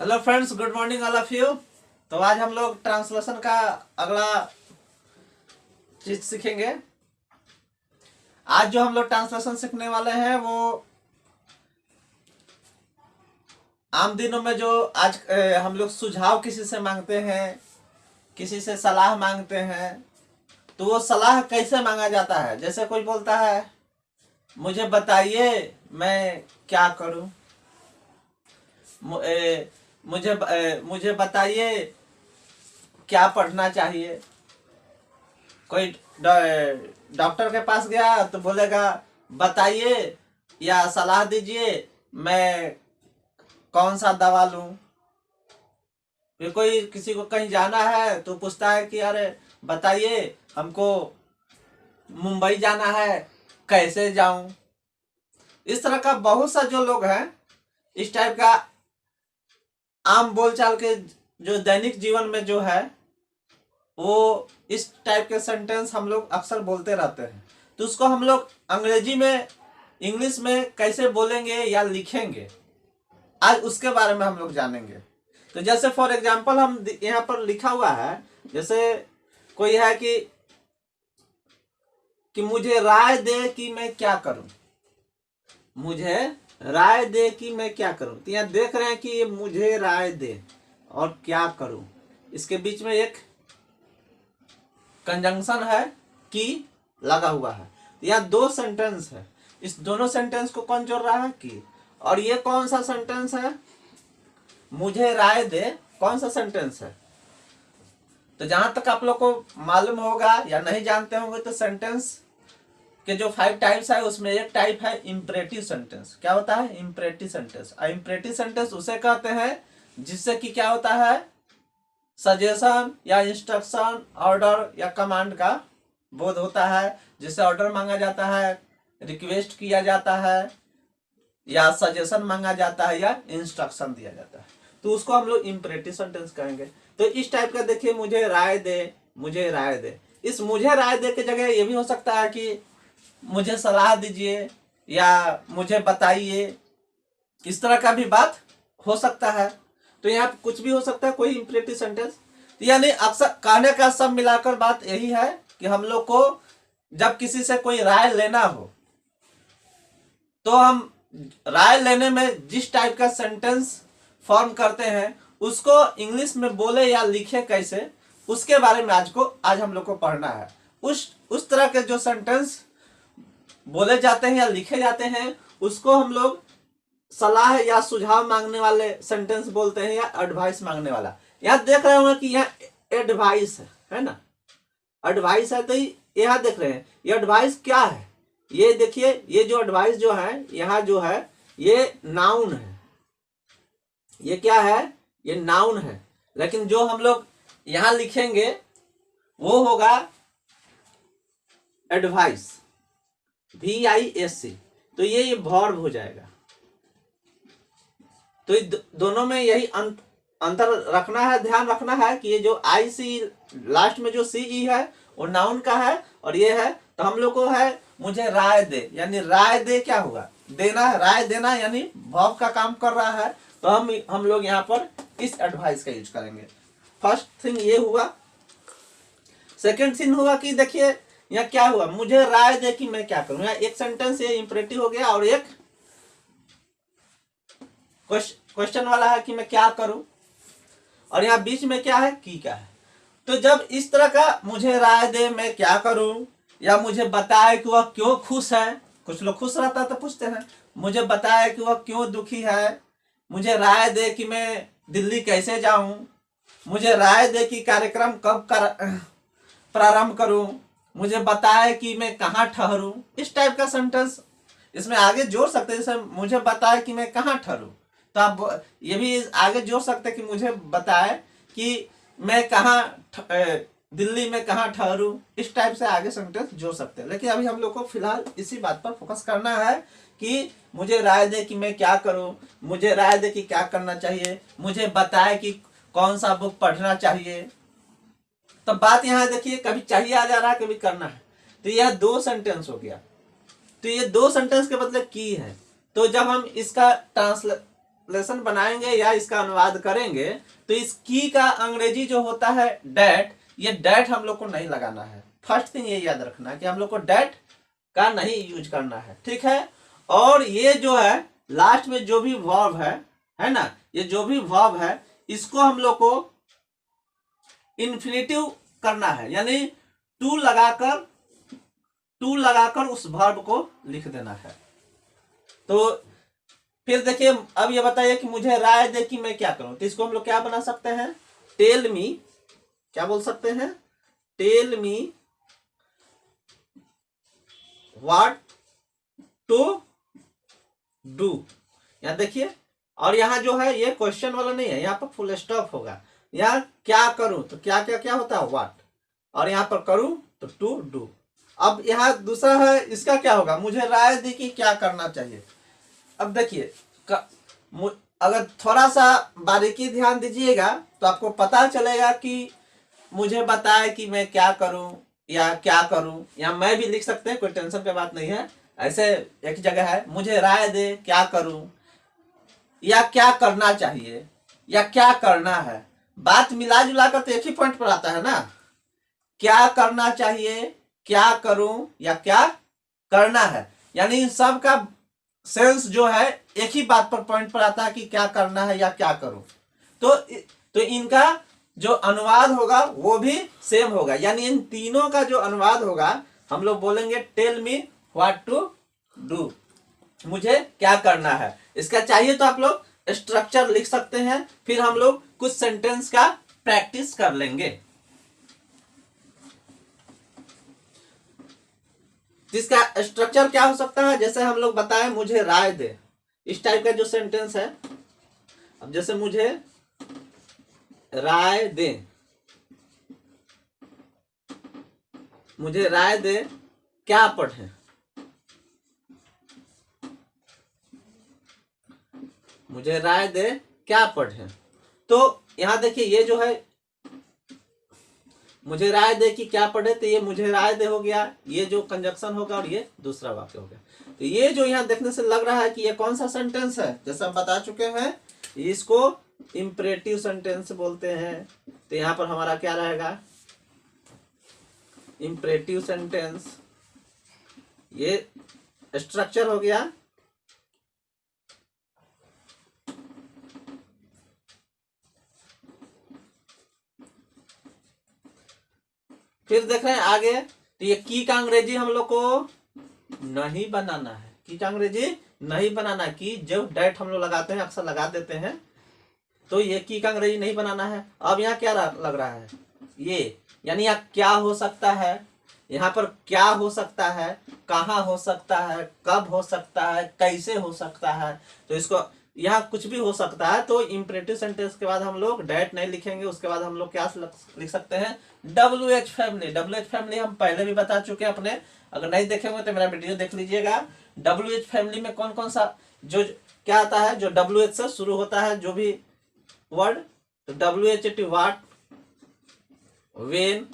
Hello friends, good morning all of you. तो आज हम लोग ट्रांसलेशन का अगला चीज सीखेंगे। आज जो हम लोग ट्रांसलेशन सीखने वाले हैं वो आम दिनों में जो आज हम लोग सुझाव किसी से मांगते हैं, किसी से सलाह मांगते हैं, तो वो सलाह कैसे मांगा जाता है। जैसे कोई बोलता है मुझे बताइए मैं क्या करूं, मुझे बताइए क्या पढ़ना चाहिए। कोई डॉक्टर के पास गया तो बोलेगा बताइए या सलाह दीजिए मैं कौन सा दवा लूं। फिर कोई किसी को कहीं जाना है तो पूछता है कि अरे बताइए हमको मुंबई जाना है, कैसे जाऊं। इस तरह का बहुत सा जो लोग हैं, इस टाइप का आम बोलचाल के जो दैनिक जीवन में जो है वो इस टाइप के सेंटेंस हम लोग अक्सर बोलते रहते हैं। तो उसको हम लोग अंग्रेजी में, इंग्लिश में कैसे बोलेंगे या लिखेंगे, आज उसके बारे में हम लोग जानेंगे। तो जैसे फॉर एग्जांपल हम यहाँ पर लिखा हुआ है, जैसे कोई है कि मुझे राय दे कि मैं क्या करूं, मुझे राय दे कि मैं क्या करूं। तो यहाँ देख रहे हैं कि ये मुझे राय दे और क्या करूं, इसके बीच में एक कंजंक्शन है, की लगा हुआ है। यहाँ दो सेंटेंस है, इस दोनों सेंटेंस को कौन जोड़ रहा है, की। और ये कौन सा सेंटेंस है, मुझे राय दे, कौन सा सेंटेंस है। तो जहां तक आप लोग को मालूम होगा या नहीं जानते होंगे तो सेंटेंस के जो 5 टाइप्स है उसमें एक टाइप है इंपरेटिव सेंटेंस। क्या होता है इंपरेटिव सेंटेंस। इंपरेटिव सेंटेंस उसे कहते हैं जिससे कि क्या होता है, सजेशन या इंस्ट्रक्शन, ऑर्डर या कमांड का बोध होता है, जिससे ऑर्डर मांगा जाता है, रिक्वेस्ट किया जाता है, या सजेशन मांगा जाता है, या इंस्ट्रक्शन दिया जाता है। तो उसको हम लोग इंपरेटिव सेंटेंस कहेंगे। तो इस टाइप का देखिए, मुझे राय दे, मुझे राय दे। इस मुझे राय दे की जगह ये भी हो सकता है कि मुझे सलाह दीजिए या मुझे बताइए, इस तरह का भी बात हो सकता है। तो यहाँ पे कुछ भी हो सकता है, कोई इंपरेटिव सेंटेंस। यानी अक्सर कहने का सब मिलाकर बात यही है कि हम लोग को जब किसी से कोई राय लेना हो तो हम राय लेने में जिस टाइप का सेंटेंस फॉर्म करते हैं उसको इंग्लिश में बोले या लिखे कैसे, उसके बारे में आज हम लोग को पढ़ना है। उस तरह के जो सेंटेंस बोले जाते हैं या लिखे जाते हैं उसको हम लोग सलाह या सुझाव मांगने वाले सेंटेंस बोलते हैं, या एडवाइस मांगने वाला। यहाँ देख रहे होंगे कि यहाँ एडवाइस है ना, एडवाइस है। तो यहाँ देख रहे हैं ये एडवाइस क्या है, ये देखिए, ये जो एडवाइस जो है यहाँ जो है ये नाउन है। ये क्या है, ये नाउन है। लेकिन जो हम लोग यहाँ लिखेंगे वो होगा एडवाइस, VISC। तो ये वर्ब हो जाएगा। तो दोनों में यही अंतर रखना है, ध्यान रखना है कि ये जो IC लास्ट में जो CE है वो नाउन का है और ये है। तो हम लोग को है मुझे राय दे, यानी राय दे क्या होगा, देना, राय देना यानी वर्ब का काम कर रहा है। तो हम लोग यहाँ पर इस एडवाइस का यूज करेंगे। फर्स्ट थिंग ये हुआ। सेकंड थिंग हुआ कि देखिए यहाँ क्या हुआ, मुझे राय दे कि मैं क्या करूं। यहाँ एक सेंटेंस ये इंपरेटिव हो गया और एक क्वेश्चन वाला है कि मैं क्या करूं, और यहाँ बीच में क्या है, की का है। तो जब इस तरह का मुझे राय दे मैं क्या करूं, या मुझे बताए कि वह क्यों खुश है, कुछ लोग खुश रहता है तो पूछते हैं मुझे बताए कि वह क्यों दुखी है, मुझे राय दे कि मैं दिल्ली कैसे जाऊं, मुझे राय दे कि कार्यक्रम कब प्रारंभ करूं, मुझे बताए कि मैं कहाँ ठहरूं। इस टाइप का सेंटेंस इसमें आगे जोड़ सकते हैं। जैसे मुझे बताए कि मैं कहाँ ठहरूं, तो आप ये भी आगे जोड़ सकते हैं कि मुझे बताए कि मैं कहाँ दिल्ली में कहाँ ठहरूं। इस टाइप से आगे सेंटेंस जोड़ सकते हैं। लेकिन अभी हम लोग को फिलहाल इसी बात पर फोकस करना है कि मुझे राय दे कि मैं क्या करूं, मुझे राय दे कि क्या करना चाहिए, मुझे बताए कि कौन सा बुक पढ़ना चाहिए। तो बात यहाँ देखिए, कभी चाहिए आ जा रहा है, कभी करना है। तो यह 2 सेंटेंस हो गया। तो ये 2 सेंटेंस के बदले की है। तो जब हम इसका ट्रांसलेशन बनाएंगे या इसका अनुवाद करेंगे तो इस की का अंग्रेजी जो होता है डेट, ये डेट हम लोग को नहीं लगाना है। फर्स्ट थिंग ये याद रखना कि हम लोग को डेट का नहीं यूज करना है, ठीक है। और ये जो है लास्ट में जो भी वर्ब है ना, ये जो भी वर्ब है इसको हम लोग को इन्फिनेटिव करना है, यानी टू लगाकर उस वर्ब को लिख देना है। तो फिर देखिए अब ये बताइए कि मुझे राय दे कि मैं क्या करूं, तो इसको हम लोग क्या बना सकते हैं, टेल मी, क्या बोल सकते हैं, tell me what to do. यहां देखिए, और यहां जो है ये क्वेश्चन वाला नहीं है, यहाँ पर फुल स्टॉप होगा। यहाँ क्या करूं तो क्या क्या क्या होता है व्हाट, और यहाँ पर करूं तो टू डू। अब यहाँ दूसरा है, इसका क्या होगा, मुझे राय दी कि क्या करना चाहिए। अब देखिए अगर थोड़ा सा बारीकी ध्यान दीजिएगा तो आपको पता चलेगा कि मुझे बताए कि मैं क्या करूं या क्या करूं, या मैं भी लिख सकते हैं, कोई टेंशन की बात नहीं है। ऐसे एक जगह है, मुझे राय दे क्या करूं या क्या करना चाहिए या क्या करना है, बात मिला जुला कर तो एक ही पॉइंट पर आता है ना, क्या करना चाहिए, क्या करूं या क्या करना है, यानी इन सब का सेंस जो है एक ही बात पर पॉइंट पर आता है कि क्या करना है या क्या करूं। तो इनका जो अनुवाद होगा वो भी सेम होगा, यानी इन तीनों का जो अनुवाद होगा हम लोग बोलेंगे tell me what to do, मुझे क्या करना है। इसका चाहिए तो आप लोग स्ट्रक्चर लिख सकते हैं, फिर हम लोग कुछ सेंटेंस का प्रैक्टिस कर लेंगे। इसका स्ट्रक्चर क्या हो सकता है, जैसे हम लोग बताएं मुझे राय दे, इस टाइप का जो सेंटेंस है। अब जैसे मुझे राय दे, मुझे राय दे क्या पढ़ें, मुझे राय दे क्या पढ़ें। तो यहां देखिए ये जो है मुझे राय दे कि क्या पढ़े, तो ये मुझे राय दे हो गया, ये जो कंजक्शन होगा, और ये दूसरा वाक्य हो गया। तो ये जो यहाँ देखने से लग रहा है कि ये कौन सा सेंटेंस है, जैसे हम बता चुके हैं इसको इंपरेटिव सेंटेंस बोलते हैं। तो यहाँ पर हमारा क्या रहेगा, इंपरेटिव सेंटेंस, ये स्ट्रक्चर हो गया। फिर देख रहे हैं आगे, तो ये की का अंग्रेजी हम लोग को नहीं बनाना है, की का अंग्रेजी नहीं बनाना, की जब डेट हम लोग लगाते हैं अक्सर लगा देते हैं, तो ये की का अंग्रेजी नहीं बनाना है। अब यहाँ क्या लग रहा है, ये यानी यहाँ क्या हो सकता है, यहाँ पर क्या हो सकता है, कहाँ हो सकता है, कब हो सकता है, कैसे हो सकता है, तो इसको यहाँ कुछ भी हो सकता है। तो इंपरेटिव सेंटेंस के बाद हम लोग डेट नहीं लिखेंगे, उसके बाद हम लोग क्या लिख सकते हैं, WH फैमिली। WH फैमिली हम पहले भी बता चुके हैं अपने, अगर नहीं देखे हुए तो मेरा वीडियो देख लीजिएगा। WH फैमिली में कौन कौन सा जो क्या आता है, जो WH से शुरू होता है जो भी वर्ड, तो WH what, when,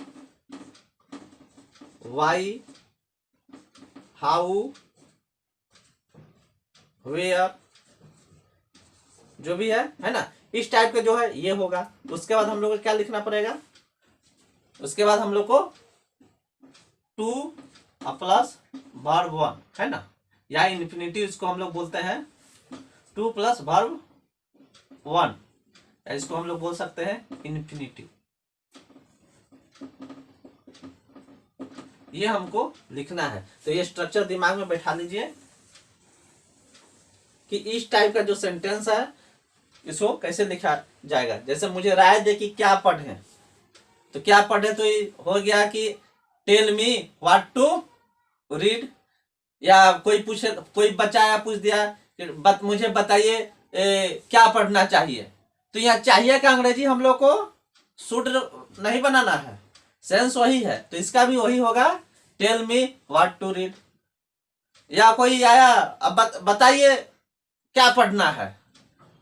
why, how, where, जो भी है ना, इस टाइप का जो है ये होगा। उसके बाद हम लोग को क्या लिखना पड़ेगा, उसके बाद हम लोग को टू प्लस वर्ब वन, है ना, या इन्फिनिटिव इसको हम लोग बोलते हैं, टू प्लस वर्ब वन, इसको हम लोग बोल सकते हैं इन्फिनिटिव। ये हमको लिखना है। तो ये स्ट्रक्चर दिमाग में बैठा लीजिए कि इस टाइप का जो सेंटेंस है इसको कैसे लिखा जाएगा। जैसे मुझे राय दे कि क्या पढ़ें, तो क्या पढ़े, तो ये हो गया कि tell me what to read, या कोई पूछे, कोई बच्चा या पूछ दिया कि मुझे बताइए क्या पढ़ना चाहिए, तो यहाँ चाहिए का अंग्रेजी हम लोग को शुड नहीं बनाना है, सेंस वही है, तो इसका भी वही होगा, tell me what to read. या कोई आया अब बताइए क्या पढ़ना है,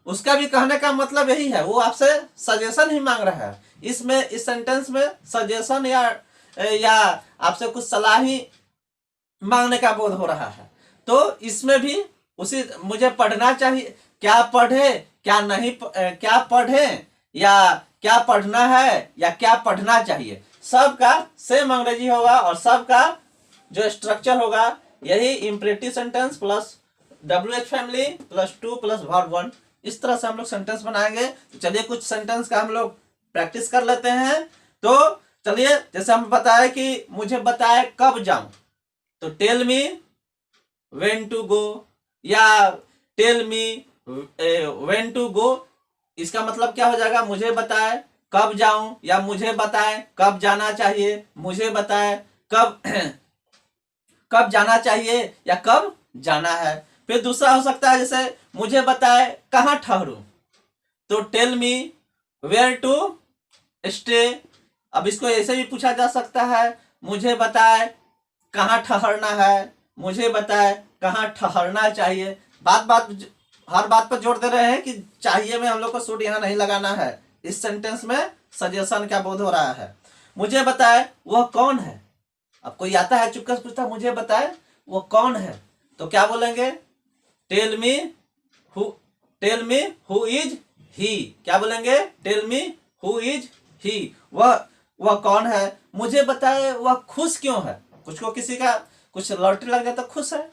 उसका भी कहने का मतलब यही है, वो आपसे सजेशन ही मांग रहा है। इसमें इस सेंटेंस में सजेशन या आपसे कुछ सलाह ही मांगने का बोध हो रहा है। तो इसमें भी उसी मुझे पढ़ना चाहिए, क्या पढ़े, क्या नहीं क्या पढ़े, या क्या पढ़ना है, या क्या पढ़ना चाहिए, सबका सेम अंग्रेजी होगा और सबका जो स्ट्रक्चर होगा यही imperative sentence plus WH family plus 2 plus verb 1, इस तरह से हम लोग सेंटेंस बनाएंगे। तो चलिए कुछ सेंटेंस का हम लोग प्रैक्टिस कर लेते हैं। तो चलिए, जैसे हम बताया कि मुझे बताए कब जाऊं, तो tell me when to go, या tell me when to go, इसका मतलब क्या हो जाएगा, मुझे बताए कब जाऊं, या मुझे बताए कब जाना चाहिए, मुझे बताए कब कब जाना चाहिए या कब जाना है। फिर दूसरा हो सकता है जैसे मुझे बताए कहाँ ठहरूं, तो tell me where to stay. अब इसको ऐसे भी पूछा जा सकता है, मुझे बताए कहाँ ठहरना है, मुझे बताए कहाँ ठहरना चाहिए। हर बात पर जोर दे रहे हैं कि चाहिए में हम लोग को सूट यहाँ नहीं लगाना है। इस सेंटेंस में सजेशन क्या बोध हो रहा है, मुझे बताए वह कौन है। अब कोई आता है चुपके से पूछता मुझे बताए वो कौन है, तो क्या बोलेंगे, tell me who is he. क्या बोलेंगे, tell me who is he, वह कौन है। मुझे बताए वह खुश क्यों है, कुछ को किसी का कुछ लॉटरी लग जाए तो खुश है,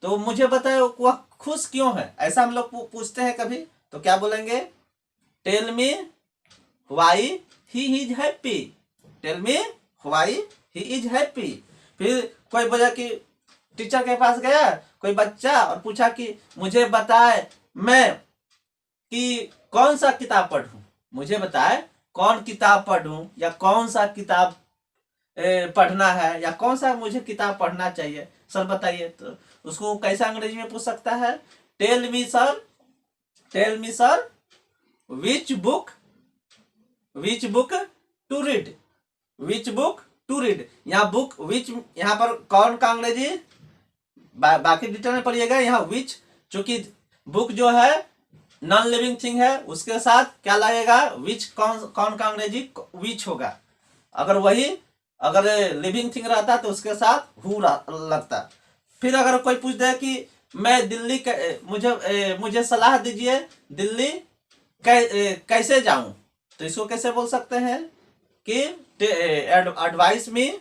तो मुझे बताए वह खुश क्यों है, ऐसा हम लोग पूछते हैं कभी, तो क्या बोलेंगे, tell me why he is happy, tell me why he is happy. फिर कोई बोला कि टीचर के पास गया कोई बच्चा और पूछा कि मुझे बताए मैं कि कौन सा किताब पढ़ूं, मुझे बताए कौन किताब पढ़ूं, या कौन सा किताब पढ़ना है, या कौन सा मुझे किताब पढ़ना चाहिए सर बताइए। तो उसको कैसा अंग्रेजी में पूछ सकता है, tell me sir which book to read, which book to read. यहाँ बुक विच, यहाँ पर कौन का अंग्रेजी बाकी डिटेल में पढ़िएगा। यहाँ विच, चूंकि बुक जो है नॉन लिविंग थिंग है, उसके साथ क्या लगेगा, विच, कौन का अंग्रेजी विच होगा। अगर लिविंग थिंग रहता तो उसके साथ हु लगता। फिर अगर कोई पूछ दे कि मैं दिल्ली मुझे सलाह दीजिए दिल्ली कैसे जाऊं, तो इसको कैसे बोल सकते हैं कि advice me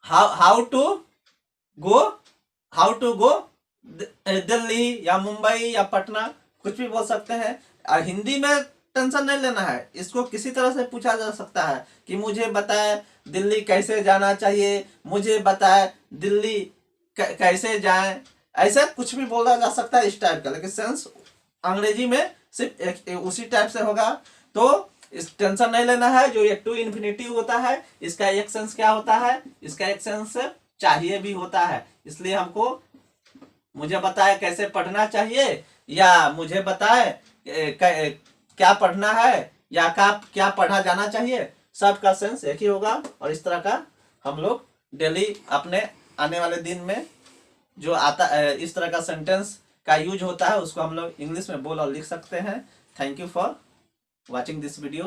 how to go Delhi या मुंबई या पटना, कुछ भी बोल सकते हैं। और हिंदी में टेंशन नहीं लेना है, इसको किसी तरह से पूछा जा सकता है कि मुझे बताए दिल्ली कैसे जाना चाहिए, मुझे बताए दिल्ली कैसे जाएं, ऐसा कुछ भी बोला जा सकता है इस टाइप का, लेकिन सेंस अंग्रेजी में सिर्फ उसी टाइप से होगा। तो इस टेंशन नहीं लेना है। जो ये टू इन्फिनिटिव होता है इसका एक सेंस क्या होता है, इसका एक सेंस चाहिए भी होता है। इसलिए हमको मुझे बताए कैसे पढ़ना चाहिए, या मुझे बताए क्या पढ़ना है, या क्या पढ़ा जाना चाहिए, सबका सेंस एक ही होगा। और इस तरह का हम लोग डेली अपने आने वाले दिन में जो आता इस तरह का सेंटेंस का यूज होता है उसको हम लोग इंग्लिश में बोल और लिख सकते हैं। Thank you for watching this video.